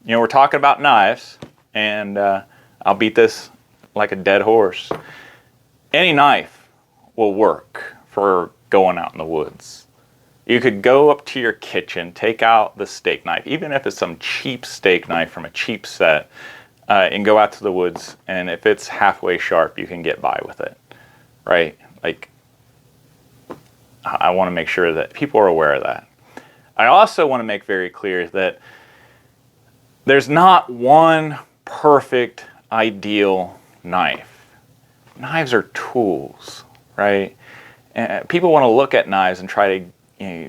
You know, we're talking about knives, and I'll beat this like a dead horse. Any knife will work for going out in the woods. You could go up to your kitchen, take out the steak knife, even if it's some cheap steak knife from a cheap set, and go out to the woods, and if it's halfway sharp, you can get by with it, right? Like, I want to make sure that people are aware of that. I also want to make very clear that there's not one perfect, ideal knife. Knives are tools, right? And people want to look at knives and try to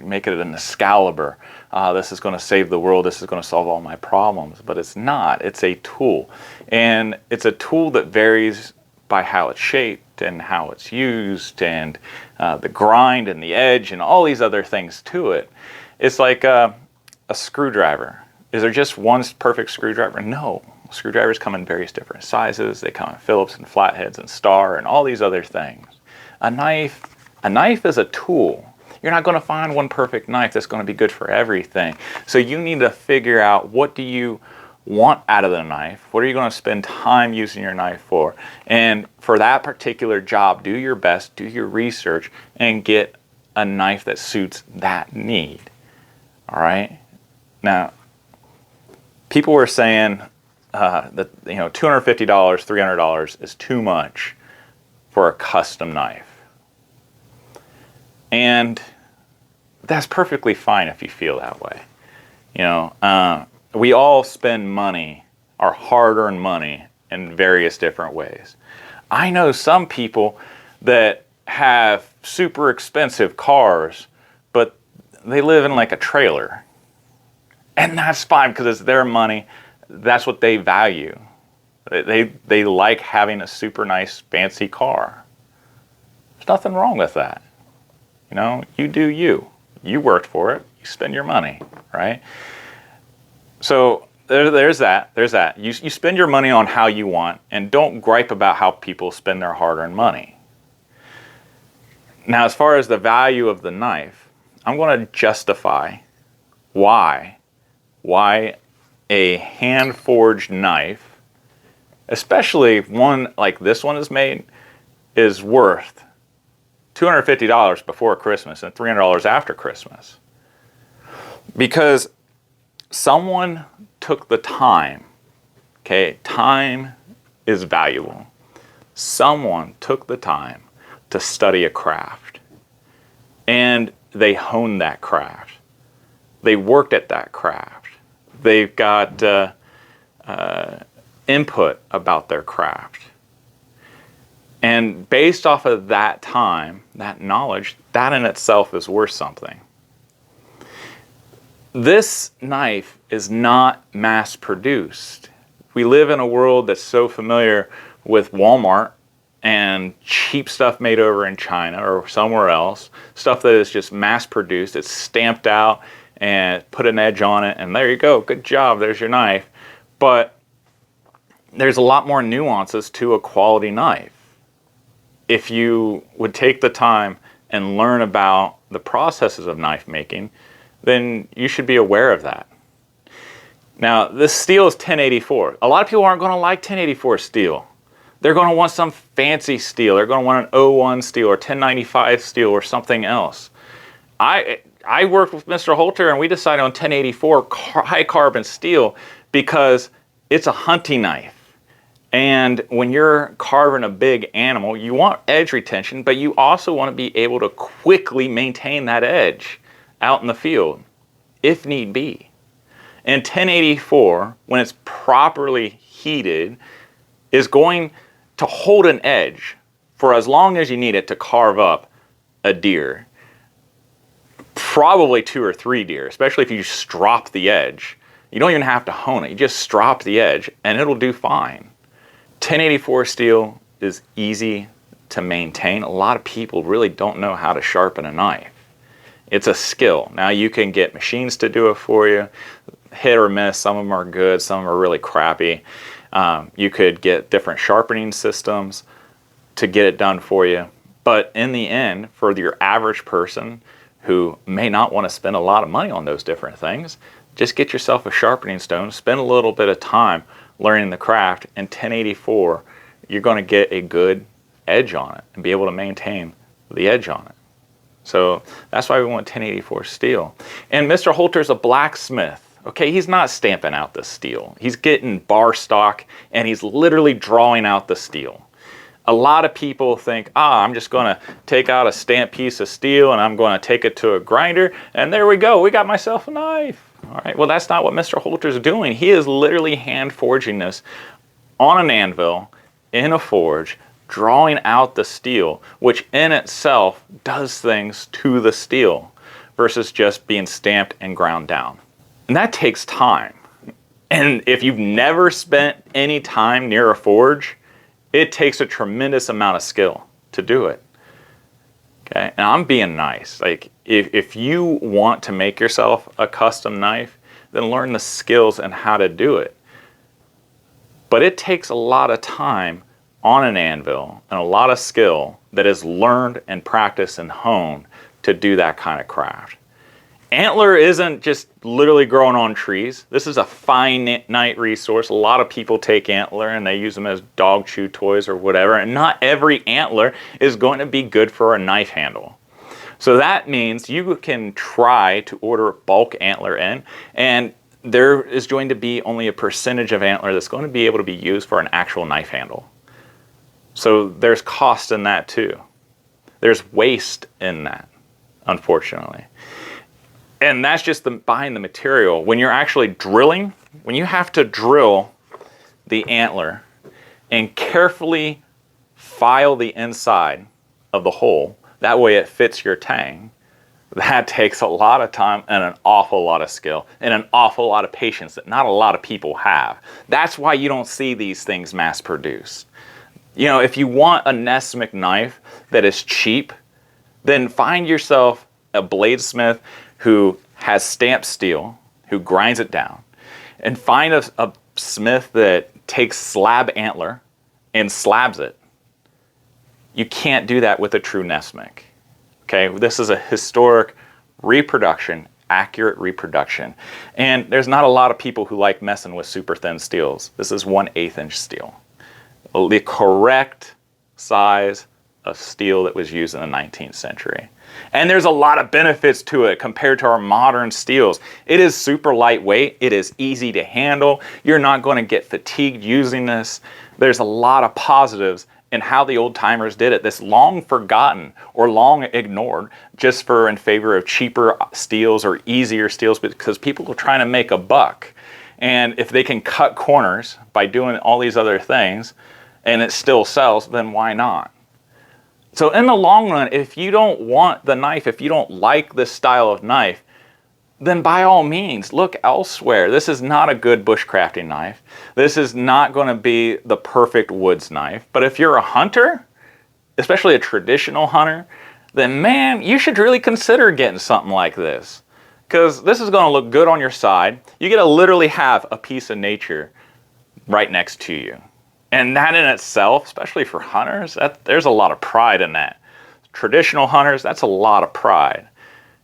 make it an Excalibur. This is going to save the world. This is going to solve all my problems. But it's not. It's a tool. And it's a tool that varies by how it's shaped and how it's used and the grind and the edge and all these other things to it. It's like a screwdriver. Is there just one perfect screwdriver? No. Screwdrivers come in various different sizes. They come in Phillips and flatheads and Star and all these other things. A knife is a tool. You're not going to find one perfect knife that's going to be good for everything. So you need to figure out, what do you want out of the knife? What are you going to spend time using your knife for? And for that particular job, do your best, do your research, and get a knife that suits that need. All right? Now, people were saying that $250, $300 is too much for a custom knife. And that's perfectly fine if you feel that way. We all spend money, our hard-earned money, in various different ways. I know some people that have super expensive cars, but they live in like a trailer. And that's fine because it's their money. That's what they value. They like having a super nice, fancy car. There's nothing wrong with that. You do you. You worked for it. You spend your money, right? So there's that. You spend your money on how you want, and don't gripe about how people spend their hard-earned money. Now, as far as the value of the knife, I'm going to justify why a hand-forged knife, especially one like this one is made, is worth $250 before Christmas and $300 after Christmas. Because someone took the time, okay? Time is valuable. Someone took the time to study a craft, and they honed that craft. They worked at that craft. They've got input about their craft. And based off of that time, that knowledge, that in itself is worth something. This knife is not mass produced. We live in a world that's so familiar with Walmart and cheap stuff made over in China or somewhere else, stuff that is just mass produced, it's stamped out and put an edge on it, and there you go, good job, there's your knife. But there's a lot more nuances to a quality knife. If you would take the time and learn about the processes of knife making, then you should be aware of that. Now, this steel is 1084. A lot of people aren't going to like 1084 steel. They're going to want some fancy steel. They're going to want an 01 steel or 1095 steel or something else. I worked with Mr. Holter, and we decided on 1084 high carbon steel because it's a hunting knife. And when you're carving a big animal, you want edge retention, but you also want to be able to quickly maintain that edge out in the field, if need be. And 1084, when it's properly heated, is going to hold an edge for as long as you need it to carve up a deer. Probably 2 or 3 deer, especially if you strop the edge. You don't even have to hone it. You just strop the edge, and it'll do fine. 1084 steel is easy to maintain. A lot of people really don't know how to sharpen a knife. It's a skill. Now you can get machines to do it for you, hit or miss. Some of them are good, some of them are really crappy. You could get different sharpening systems to get it done for you. But in the end, for your average person who may not want to spend a lot of money on those different things, just get yourself a sharpening stone, spend a little bit of time learning the craft, and 1084, you're going to get a good edge on it and be able to maintain the edge on it. So that's why we want 1084 steel. And Mr. Holter's a blacksmith. Okay, he's not stamping out the steel. He's getting bar stock and he's literally drawing out the steel. A lot of people think, I'm just going to take out a stamped piece of steel and I'm going to take it to a grinder and there we go, we got myself a knife. All right, well, that's not what Mr. Holter's doing. He is literally hand forging this on an anvil in a forge, drawing out the steel, which in itself does things to the steel versus just being stamped and ground down. And that takes time. And if you've never spent any time near a forge, it takes a tremendous amount of skill to do it. Okay, and I'm being nice. Like, if you want to make yourself a custom knife, then learn the skills and how to do it. But it takes a lot of time on an anvil and a lot of skill that is learned and practiced and honed to do that kind of craft. Antler isn't just literally growing on trees. This is a finite resource. A lot of people take antler and they use them as dog chew toys or whatever, and not every antler is going to be good for a knife handle. So that means you can try to order bulk antler in, and there is going to be only a percentage of antler that's going to be able to be used for an actual knife handle. So there's cost in that too. There's waste in that, unfortunately. And that's just buying the material. When you're actually drilling, when you have to drill the antler and carefully file the inside of the hole, that way it fits your tang, that takes a lot of time and an awful lot of skill and an awful lot of patience that not a lot of people have. That's why you don't see these things mass produced. You know, if you want a Nesmith knife that is cheap, then find yourself a bladesmith who has stamped steel, who grinds it down, and find a smith that takes slab antler and slabs it. You can't do that with a true Nesmith. Okay, this is a historic reproduction, accurate reproduction. And there's not a lot of people who like messing with super thin steels. This is 1/8 inch steel. The correct size of steel that was used in the 19th century. And there's a lot of benefits to it compared to our modern steels. It is super lightweight. It is easy to handle. You're not going to get fatigued using this. There's a lot of positives in how the old timers did it. This long forgotten or long ignored just in favor of cheaper steels or easier steels because people are trying to make a buck. And if they can cut corners by doing all these other things and it still sells, then why not? So in the long run, if you don't want the knife, if you don't like this style of knife, then by all means, look elsewhere. This is not a good bushcrafting knife. This is not going to be the perfect woods knife. But if you're a hunter, especially a traditional hunter, then man, you should really consider getting something like this. Because this is going to look good on your side. You get to literally have a piece of nature right next to you. And that in itself, especially for hunters, there's a lot of pride in that. Traditional hunters, that's a lot of pride.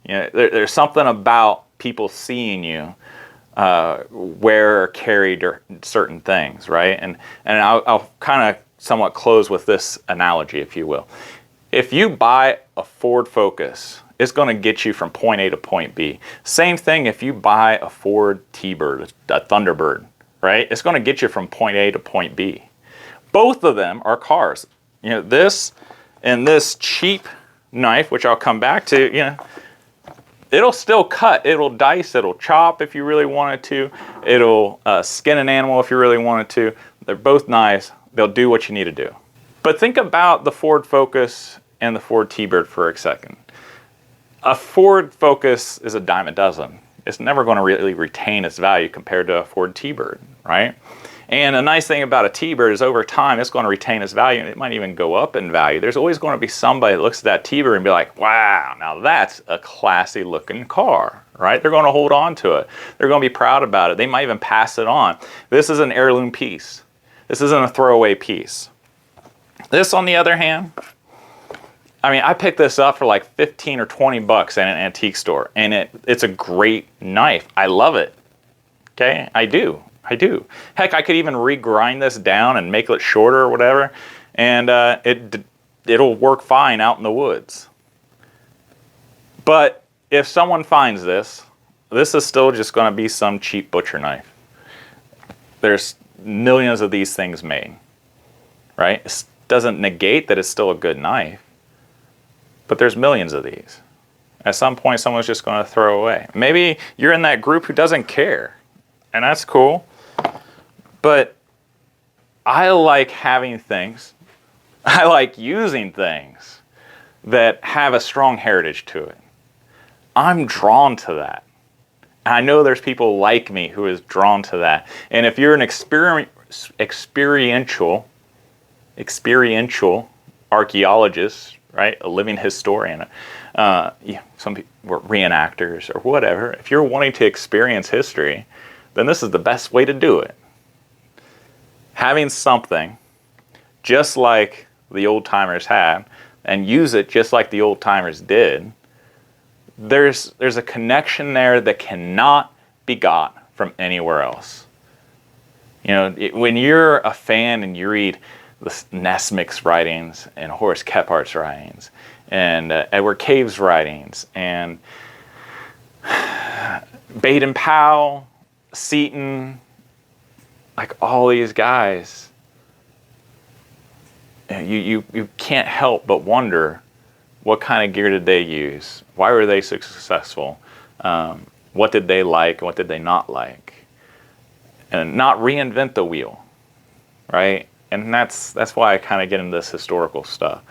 You know, there's something about people seeing you wear or carry certain things, right? And I'll kind of somewhat close with this analogy, if you will. If you buy a Ford Focus, it's going to get you from point A to point B. Same thing if you buy a Ford T-Bird, a Thunderbird, right? It's going to get you from point A to point B. Both of them are cars. You know, this and this cheap knife, which I'll come back to, you know, it'll still cut, it'll dice, it'll chop if you really wanted to, it'll skin an animal if you really wanted to. They're both nice, they'll do what you need to do. But think about the Ford Focus and the Ford T-Bird for a second. A Ford Focus is a dime a dozen. It's never going to really retain its value compared to a Ford T-Bird, right? And the nice thing about a T-Bird is over time, it's going to retain its value and it might even go up in value. There's always going to be somebody that looks at that T-Bird and be like, wow, now that's a classy looking car, right? They're going to hold on to it. They're going to be proud about it. They might even pass it on. This is an heirloom piece. This isn't a throwaway piece. This, on the other hand, I mean, I picked this up for like 15 or 20 bucks at an antique store, and it's a great knife. I love it. Okay, I do. Heck, I could even regrind this down and make it shorter or whatever, and it'll work fine out in the woods. But if someone finds this is still just going to be some cheap butcher knife. There's millions of these things made, right? It doesn't negate that it's still a good knife, but there's millions of these. At some point, someone's just going to throw away. Maybe you're in that group who doesn't care, and that's cool. But I like having things, I like using things that have a strong heritage to it. I'm drawn to that. And I know there's people like me who is drawn to that. And if you're an experiential archaeologist, right, a living historian, some people were reenactors or whatever, if you're wanting to experience history, then this is the best way to do it. Having something just like the old timers had, and use it just like the old timers did, there's a connection there that cannot be got from anywhere else. You know, when you're a fan and you read the Nesmic's writings and Horace Kephardt's writings and Edward Cave's writings and Baden-Powell, Seton, like all these guys, you can't help but wonder, what kind of gear did they use? Why were they successful? What did they like? What did they not like? And not reinvent the wheel, right? And that's why I kind of get into this historical stuff,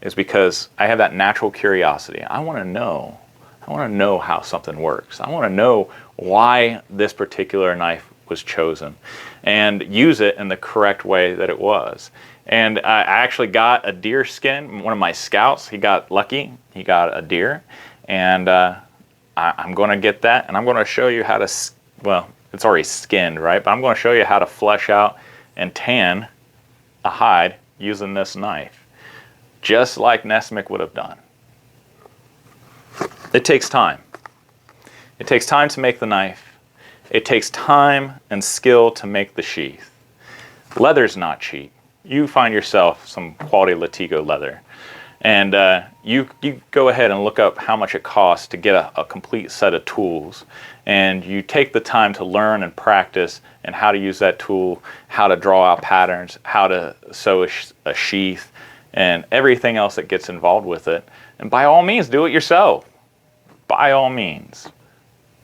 is because I have that natural curiosity. I want to know. I want to know how something works. I want to know why this particular knife was chosen and use it in the correct way that it was. And I actually got a deer skin. One of my scouts, he got lucky. He got a deer. And I'm going to get that. And I'm going to show you how to, well, it's already skinned, right? But I'm going to show you how to flesh out and tan a hide using this knife, just like Nesmic would have done. It takes time. It takes time to make the knife. It takes time and skill to make the sheath. Leather's not cheap. You find yourself some quality Latigo leather, and you go ahead and look up how much it costs to get a complete set of tools, and you take the time to learn and practice and how to use that tool, how to draw out patterns, how to sew a sheath, and everything else that gets involved with it. And by all means, do it yourself. By all means,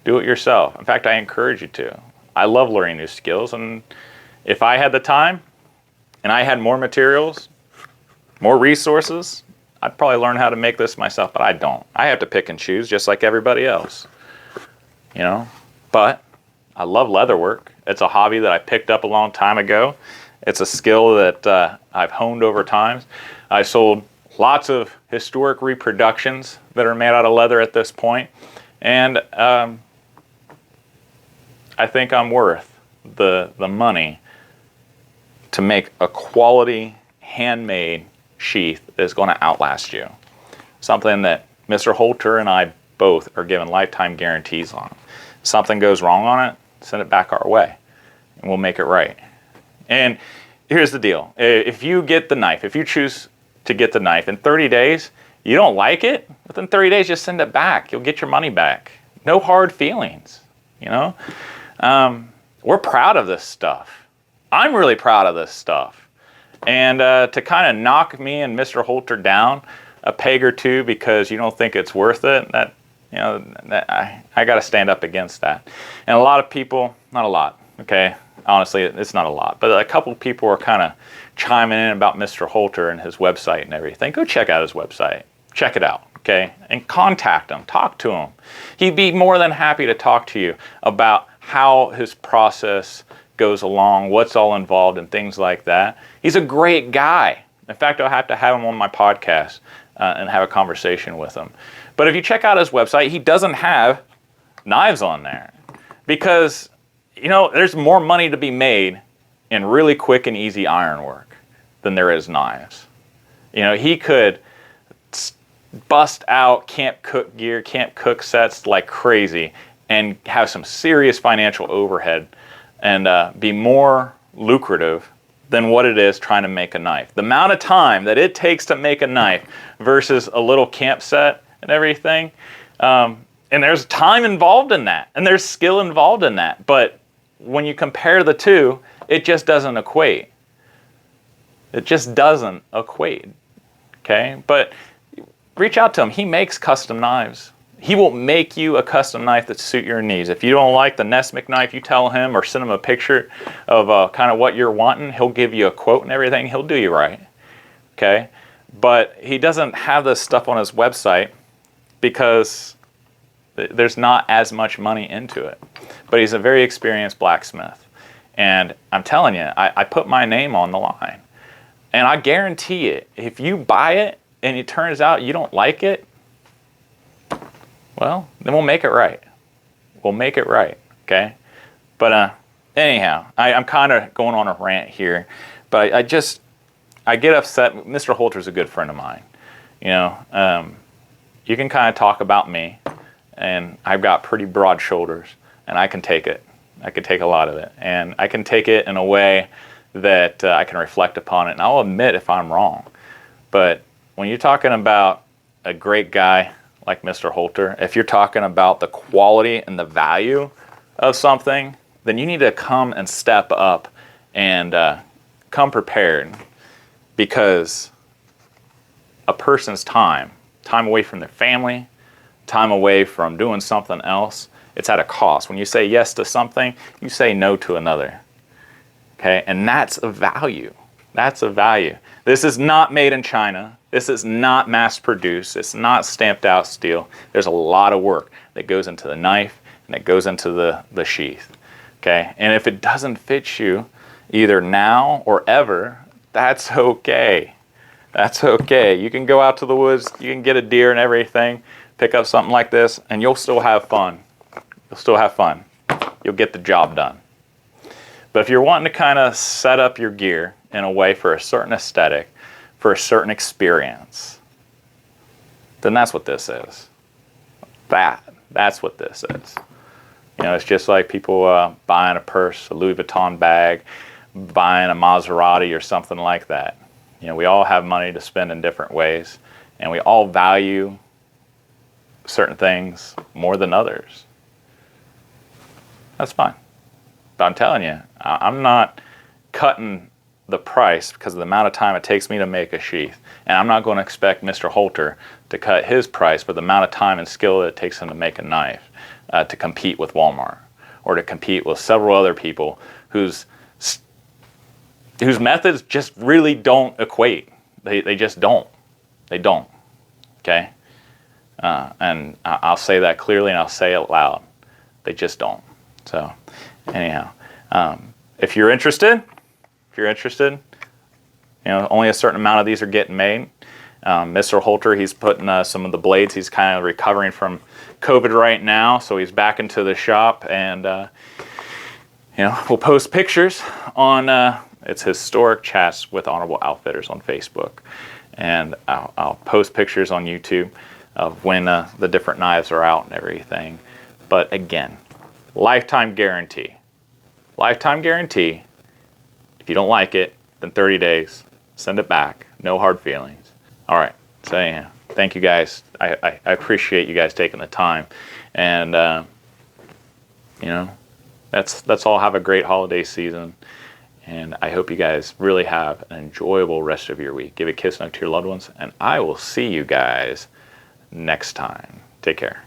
do it yourself. In fact, I encourage you to. I love learning new skills, and if I had the time and I had more materials, more resources, I'd probably learn how to make this myself, but I don't. I have to pick and choose just like everybody else, you know? But I love leatherwork. It's a hobby that I picked up a long time ago. It's a skill that I've honed over time. I sold lots of historic reproductions that are made out of leather at this point, and I think I'm worth the money to make a quality handmade sheath that is going to outlast you. Something that Mr. Holter and I both are given lifetime guarantees on. If something goes wrong on it, send it back our way and we'll make it right. And here's the deal. If you get the knife, if you choose to get the knife in 30 days, you don't like it, within 30 days just send it back. You'll get your money back. No hard feelings, you know? We're proud of this stuff. I'm really proud of this stuff. And to kind of knock me and Mr. Holter down a peg or two because you don't think it's worth it, that, you know, I got to stand up against that. And a lot of people, not a lot, okay? Honestly, it's not a lot, but a couple of people are kind of chiming in about Mr. Holter and his website and everything. Go check out his website. Check it out, okay? And contact him. Talk to him. He'd be more than happy to talk to you about how his process goes along, what's all involved, and things like that. He's a great guy. In fact, I'll have to have him on my podcast and have a conversation with him. But if you check out his website, he doesn't have knives on there because, you know, there's more money to be made in really quick and easy ironwork than there is knives. You know, he could bust out camp cook gear, camp cook sets like crazy, and have some serious financial overhead and be more lucrative than what it is trying to make a knife. The amount of time that it takes to make a knife versus a little camp set and everything, and there's time involved in that, and there's skill involved in that, but when you compare the two, it just doesn't equate. It just doesn't equate, okay? But reach out to him. He makes custom knives. He will make you a custom knife that suit your needs. If you don't like the Nesmith knife, you tell him or send him a picture of kind of what you're wanting. He'll give you a quote and everything. He'll do you right, okay? But he doesn't have this stuff on his website because there's not as much money into it. But he's a very experienced blacksmith. And I'm telling you, I put my name on the line. And I guarantee it, if you buy it and it turns out you don't like it, well, then we'll make it right. We'll make it right, okay? But anyhow, I'm kind of going on a rant here, but I get upset. Mr. Holter's a good friend of mine. You know, you can kind of talk about me, and I've got pretty broad shoulders, and I can take it. I can take a lot of it, and I can take it in a way that I can reflect upon it, and I'll admit if I'm wrong. But when you're talking about a great guy like Mr. Holter, if you're talking about the quality and the value of something, then you need to come and step up and come prepared, because a person's time away from their family, time away from doing something else, it's at a cost. When you say yes to something, you say no to another. Okay, and that's a value. That's a value. This is not made in China. This is not mass produced. It's not stamped out steel. There's a lot of work that goes into the knife and that goes into the sheath. Okay, and if it doesn't fit you either now or ever, that's okay. That's okay. You can go out to the woods, you can get a deer and everything, pick up something like this, and you'll still have fun. You'll still have fun. You'll get the job done. But if you're wanting to kind of set up your gear in a way for a certain aesthetic, for a certain experience, then that's what this is. That's what this is. You know, it's just like people buying a purse, a Louis Vuitton bag, buying a Maserati or something like that. You know, we all have money to spend in different ways, and we all value certain things more than others. That's fine. But I'm telling you, I'm not cutting the price because of the amount of time it takes me to make a sheath. And I'm not going to expect Mr. Holter to cut his price for the amount of time and skill that it takes him to make a knife to compete with Walmart or to compete with several other people whose methods just really don't equate. They just don't. They don't. Okay? And I'll say that clearly and I'll say it loud. They just don't. So anyhow, if you're interested, you know, only a certain amount of these are getting made. Mr. Holter, he's putting some of the blades. He's kind of recovering from COVID right now, so he's back into the shop, and you know, we'll post pictures on it's Historic Chats with Honorable Outfitters on Facebook, and I'll post pictures on YouTube of when the different knives are out and everything. But again, lifetime guarantee. Lifetime guarantee. If you don't like it, then 30 days. Send it back. No hard feelings. All right. So anyhow, thank you guys. I appreciate you guys taking the time. And, you know, that's all. Have a great holiday season. And I hope you guys really have an enjoyable rest of your week. Give a kiss and hug to your loved ones. And I will see you guys next time. Take care.